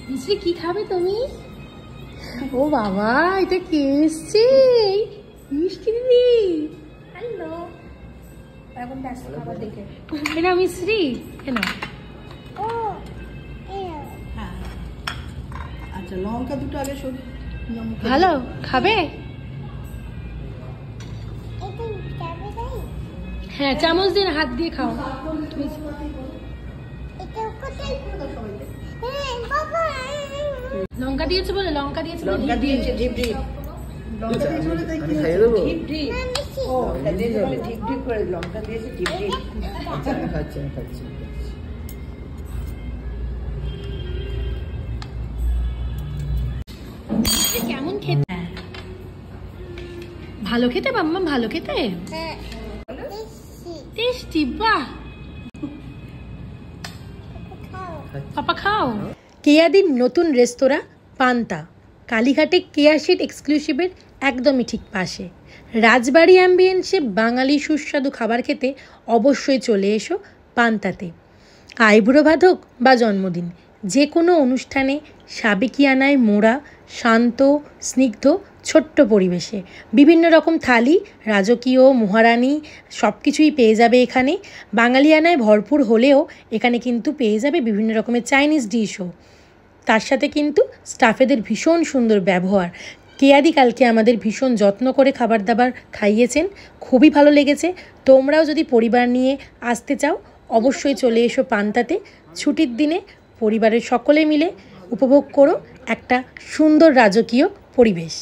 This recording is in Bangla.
মিশ্রি কি খাবে তুমি? ও বাবা, এটা কে এসছে? মিষ্টি দিদি, হ্যালো। এখন ব্যস্ত খাবার দেখে। এটা মিশ্রি কেন? আচ্ছা, লঙ্কা দুটো আগে সব ভালো খাবে? হ্যাঁ, চামচ দিয়ে হাত দিয়ে খাও। লঙ্কা দিয়েছে বলে, লঙ্কা দিয়েছে বলে, লঙ্কা দিয়েছে ঢিপ ঢিপ, লঙ্কা দিয়েছে বলে তাই কি ঢিপ ঢিপ, ও দিয়েছে বলে ঢিপ ঢিপ করে লঙ্কা দিয়েছে ঢিপ ঢিপ। আচ্ছা, আমি খাচ্ছি। কেমন খেতে? ভালো খেতে মাম্মা, ভালো খেতে, টেস্টি। বাহ, পাপা খাও। কেয়াদির নতুন রেস্তোরাঁ পান্তা, কালীঘাটে কেয়া শিট এক্সক্লুসিভের একদমই ঠিক পাশে। রাজবাড়ি অ্যাম্বিয়েন্সে বাঙালি সুস্বাদু খাবার খেতে অবশ্যই চলে এসো পান্তাতে। আইবুড়ো ভাতক বা জন্মদিন, যে কোনো অনুষ্ঠানে সাবেকিয়ানায় মোড়া শান্ত স্নিগ্ধ ছোট্ট পরিবেশে বিভিন্ন রকম থালি, রাজকীয় মহারানী সব কিছুই পেয়ে যাবে এখানে। বাঙালিয়ানায় ভরপুর হলেও এখানে কিন্তু পেয়ে যাবে বিভিন্ন রকমের চাইনিজ ডিশও। তার সাথে কিন্তু স্টাফেদের ভীষণ সুন্দর ব্যবহার। কেয়াদি কালকে আমাদের ভীষণ যত্ন করে খাবার দাবার খাইয়েছেন, খুবই ভালো লেগেছে। তোমরাও যদি পরিবার নিয়ে আসতে চাও অবশ্যই চলে এসো পান্তাতে। ছুটির দিনে পরিবারের সকলে মিলে উপভোগ করো একটা সুন্দর রাজকীয় পরিবেশ।